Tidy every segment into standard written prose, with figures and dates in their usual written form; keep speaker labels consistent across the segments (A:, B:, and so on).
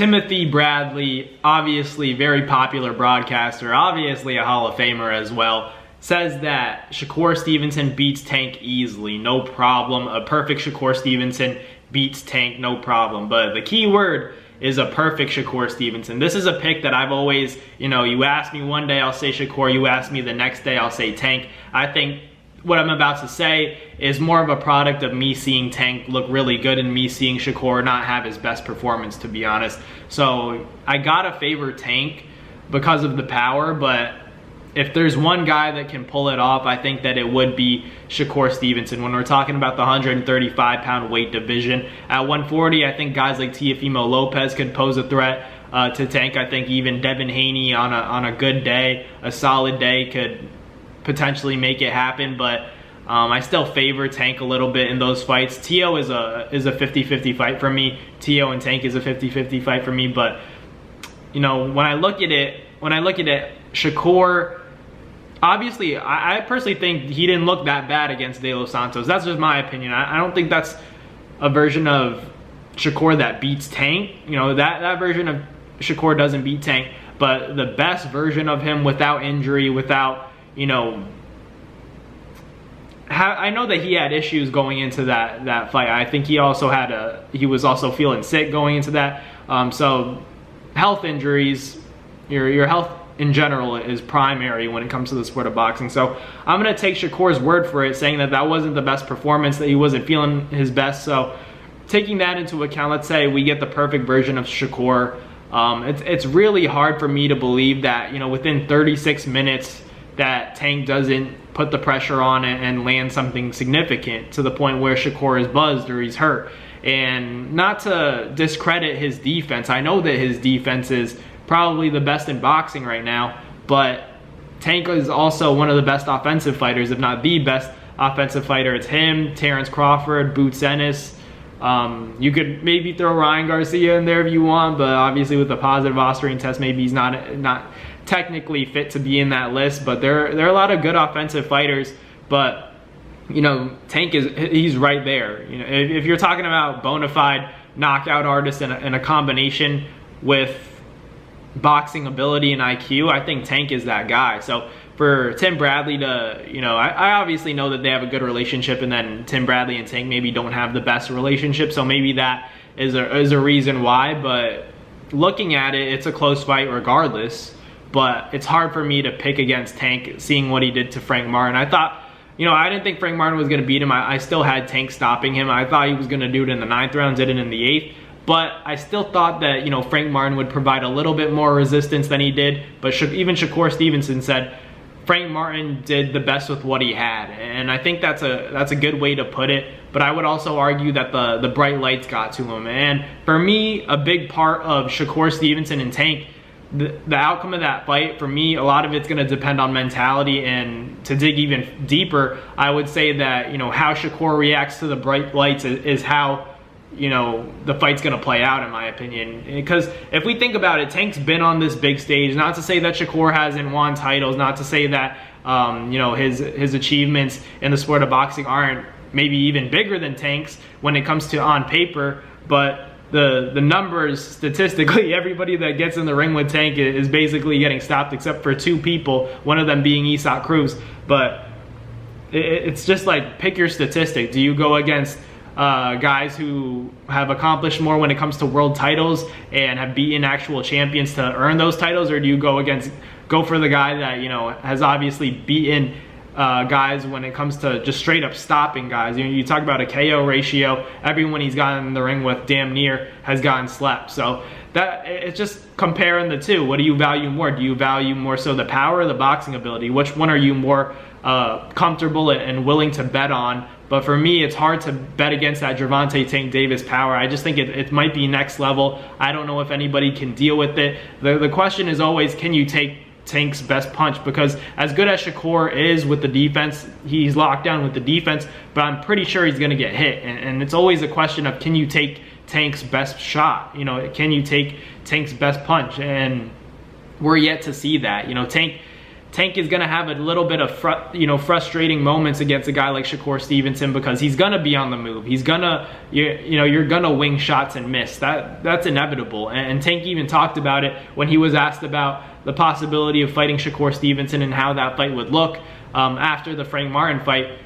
A: Timothy Bradley, obviously very popular broadcaster, obviously a Hall of Famer as well, says that Shakur Stevenson beats Tank easily, no problem. A perfect Shakur Stevenson beats Tank, no problem. But the key word is a perfect Shakur Stevenson. This is a pick that I've always, you ask me one day, I'll say Shakur. You ask me the next day, I'll say Tank. I think what I'm about to say is more of a product of me seeing Tank look really good and me seeing Shakur not have his best performance, to be honest. So I gotta favor Tank because of the power, but if there's one guy that can pull it off, I think that it would be Shakur Stevenson. When we're talking about the 135-pound weight division, at 140, I think guys like Teofimo Lopez could pose a threat to Tank. I think even Devin Haney on a good day, a solid day, could potentially make it happen, but I still favor Tank a little bit in those fights. Teo is a 50-50 fight for me. Teo and Tank is a 50-50 fight for me, but when I look at it, Shakur, obviously, I personally think he didn't look that bad against De Los Santos. That's just my opinion. I don't think that's a version of Shakur that beats Tank. That version of Shakur doesn't beat Tank, but the best version of him without injury, without, I know that he had issues going into that fight. I think he was also feeling sick going into that. So health injuries, your health in general is primary when it comes to the sport of boxing. So I'm going to take Shakur's word for it, saying that wasn't the best performance, that he wasn't feeling his best. So taking that into account, let's say we get the perfect version of Shakur. It's really hard for me to believe that, within 36 minutes that Tank doesn't put the pressure on and land something significant to the point where Shakur is buzzed or he's hurt. And not to discredit his defense, I know that his defense is probably the best in boxing right now, but Tank is also one of the best offensive fighters, if not the best offensive fighter. It's him, Terrence Crawford, Boots Ennis. You could maybe throw Ryan Garcia in there if you want, but obviously with a positive Austrian test, maybe he's not technically fit to be in that list. But there are a lot of good offensive fighters, but Tank he's right there. If you're talking about bona fide knockout artists in a combination with boxing ability and IQ, I think Tank is that guy. So for Tim Bradley to, I obviously know that they have a good relationship, and then Tim Bradley and Tank maybe don't have the best relationship, so maybe that is a reason why. But looking at it, it's a close fight regardless. But it's hard for me to pick against Tank, seeing what he did to Frank Martin. I thought, I didn't think Frank Martin was going to beat him. I still had Tank stopping him. I thought he was going to do it in the 9th round, did it in the 8th. But I still thought that, Frank Martin would provide a little bit more resistance than he did. But even Shakur Stevenson said Frank Martin did the best with what he had. And I think that's a good way to put it. But I would also argue that the bright lights got to him. And for me, a big part of Shakur Stevenson and Tank, the outcome of that fight, for me, a lot of it's going to depend on mentality. And to dig even deeper, I would say that, how Shakur reacts to the bright lights is how, the fight's going to play out, in my opinion. Because if we think about it, Tank's been on this big stage. Not to say that Shakur hasn't won titles, not to say that, his achievements in the sport of boxing aren't maybe even bigger than Tank's when it comes to on paper, but the numbers, statistically, everybody that gets in the ring with Tank is basically getting stopped except for 2 people, one of them being Isaac Cruz. But it's just like, pick your statistic. Do you go against guys who have accomplished more when it comes to world titles and have beaten actual champions to earn those titles, or do you go for the guy that has obviously beaten guys when it comes to just straight up stopping guys? You talk about a KO ratio, everyone he's gotten in the ring with damn near has gotten slapped. So that it's just comparing the two. What do you value more? Do you value more so the power or the boxing ability? Which one are you more comfortable and willing to bet on? But for me, it's hard to bet against that Gervonta Tank Davis power. I just think it might be next level. I don't know if anybody can deal with it. The question is always, can you take Tank's best punch? Because as good as Shakur is with the defense, he's locked down with the defense, but I'm pretty sure he's going to get hit. And it's always a question of, can you take Tank's best shot? Can you take Tank's best punch? And we're yet to see that. Tank Tank is going to have a little bit of frustrating moments against a guy like Shakur Stevenson, because he's going to be on the move. He's going to, you're going to wing shots and miss. That's inevitable. And Tank even talked about it when he was asked about the possibility of fighting Shakur Stevenson and how that fight would look after the Frank Martin fight.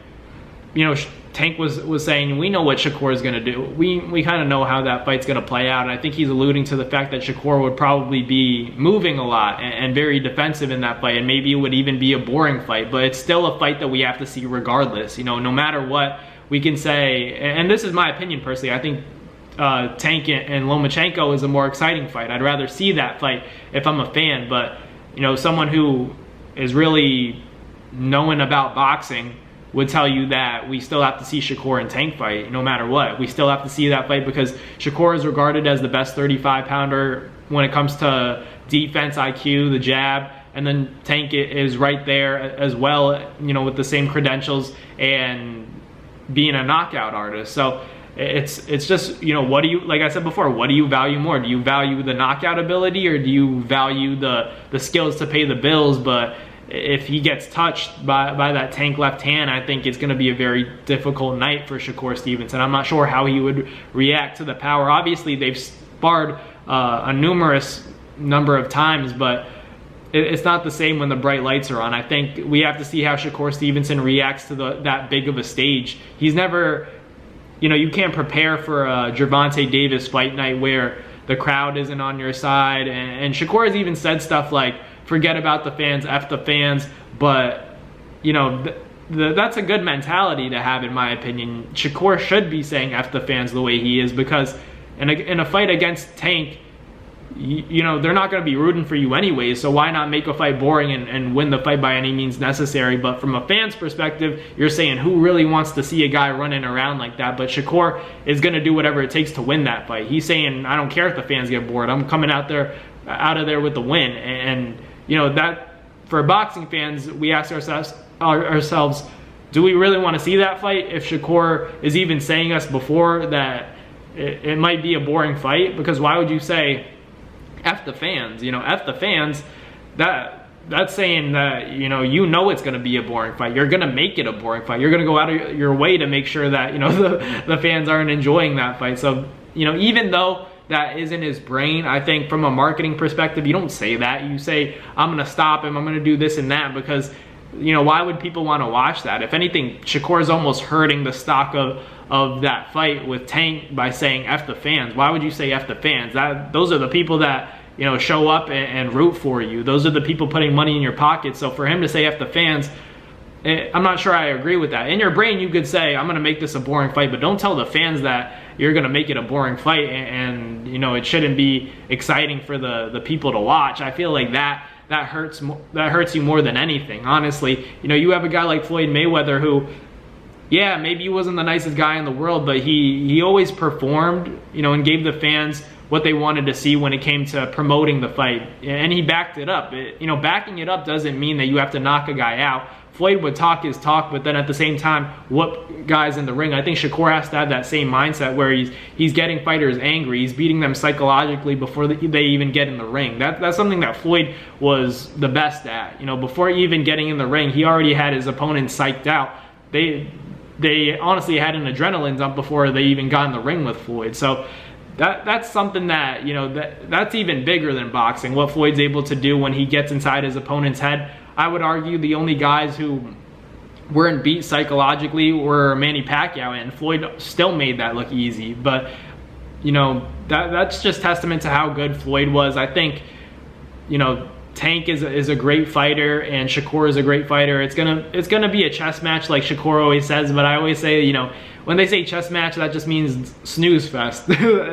A: Tank was saying, we know what Shakur is going to do. We kind of know how that fight's going to play out. And I think he's alluding to the fact that Shakur would probably be moving a lot and very defensive in that fight. And maybe it would even be a boring fight. But it's still a fight that we have to see regardless. No matter what, we can say, and this is my opinion personally, I think Tank and Lomachenko is a more exciting fight. I'd rather see that fight if I'm a fan. But, someone who is really knowing about boxing would tell you that we still have to see Shakur and Tank fight no matter what. We still have to see that fight because Shakur is regarded as the best 35-pounder when it comes to defense IQ, the jab, and then Tank is right there as well, with the same credentials and being a knockout artist. So it's just, what do you, like I said before, what do you value more? Do you value the knockout ability, or do you value the skills to pay the bills? But if he gets touched by that Tank left hand, I think it's going to be a very difficult night for Shakur Stevenson. I'm not sure how he would react to the power. Obviously, they've sparred a numerous number of times, but it's not the same when the bright lights are on. I think we have to see how Shakur Stevenson reacts to that big of a stage. He's never, you can't prepare for a Gervonta Davis fight night where the crowd isn't on your side. And Shakur has even said stuff like, forget about the fans, F the fans. But, that's a good mentality to have, in my opinion. Shakur should be saying F the fans the way he is, because in a fight against Tank, they're not going to be rooting for you anyway, so why not make a fight boring and win the fight by any means necessary? But from a fan's perspective, you're saying, who really wants to see a guy running around like that? But Shakur is going to do whatever it takes to win that fight. He's saying, I don't care if the fans get bored. I'm coming out of there with the win. And that, for boxing fans, we ask ourselves, do we really want to see that fight if Shakur is even saying us before that it might be a boring fight? Because why would you say F the fans? F the fans, that's saying that, it's going to be a boring fight. You're going to make it a boring fight. You're going to go out of your way to make sure that, the fans aren't enjoying that fight. So, even though that isn't his brain, I think from a marketing perspective, you don't say that. You say, I'm going to stop him, I'm going to do this and that, because, why would people want to watch that? If anything, Shakur is almost hurting the stock of that fight with Tank by saying F the fans. Why would you say F the fans? Those are the people that, show up and root for you. Those are the people putting money in your pocket. So for him to say F the fans, I'm not sure I agree with that. In your brain, you could say, I'm going to make this a boring fight, but don't tell the fans that you're going to make it a boring fight and it shouldn't be exciting for the people to watch. I feel like that hurts you more than anything, honestly. You have a guy like Floyd Mayweather who, yeah, maybe he wasn't the nicest guy in the world, but he always performed, and gave the fans what they wanted to see when it came to promoting the fight, and he backed it up. Backing it up doesn't mean that you have to knock a guy out. Floyd would talk his talk, but then at the same time whoop guys in the ring. I think Shakur has to have that same mindset where he's getting fighters angry. He's beating them psychologically before they even get in the ring. That's something that Floyd was the best at. Before even getting in the ring, he already had his opponent psyched out. They honestly had an adrenaline dump before they even got in the ring with Floyd. So that's something that, that's even bigger than boxing, what Floyd's able to do when he gets inside his opponent's head. I would argue the only guys who weren't beat psychologically were Manny Pacquiao, and Floyd still made that look easy. But, that's just testament to how good Floyd was. I think, Tank is a great fighter, and Shakur is a great fighter. It's gonna be a chess match, like Shakur always says. But I always say, when they say chess match, that just means snooze fest.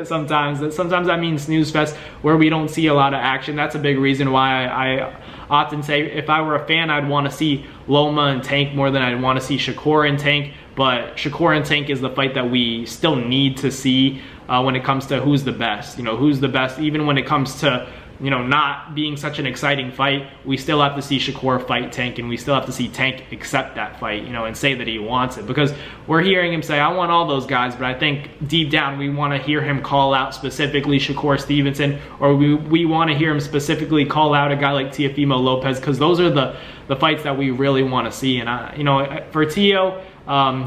A: Sometimes that means snooze fest, where we don't see a lot of action. That's a big reason why I often say, if I were a fan, I'd want to see Loma and Tank more than I'd want to see Shakur and Tank. But Shakur and Tank is the fight that we still need to see when it comes to who's the best. Who's the best, even when it comes to not being such an exciting fight, we still have to see Shakur fight Tank, and we still have to see Tank accept that fight, and say that he wants it. Because we're hearing him say, I want all those guys, but I think deep down we want to hear him call out specifically Shakur Stevenson, or we want to hear him specifically call out a guy like Teofimo Lopez, because those are the fights that we really want to see. And, for Teo,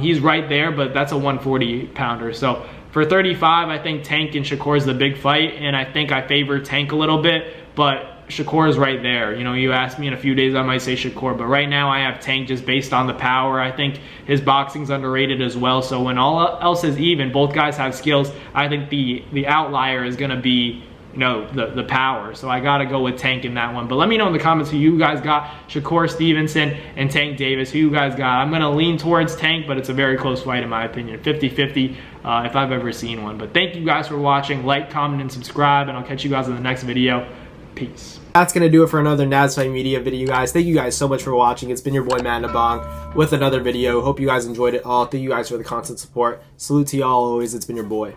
A: he's right there, but that's a 140-pounder. So for 35, I think Tank and Shakur is the big fight, and I think I favor Tank a little bit, but Shakur is right there. You ask me in a few days, I might say Shakur, but right now I have Tank just based on the power. I think his boxing's underrated as well. So when all else is even, both guys have skills. I think the outlier is going to be the power. So I got to go with Tank in that one. But let me know in the comments who you guys got, Shakur Stevenson and Tank Davis, who you guys got. I'm going to lean towards Tank, but it's a very close fight in my opinion. 50-50 if I've ever seen one. But thank you guys for watching. Like, comment, and subscribe, and I'll catch you guys in the next video. Peace. That's going to do it for another Naz Fight Media video, guys. Thank you guys so much for watching. It's been your boy, Matt Nabong, with another video. Hope you guys enjoyed it all. Thank you guys for the constant support. Salute to y'all always. It's been your boy.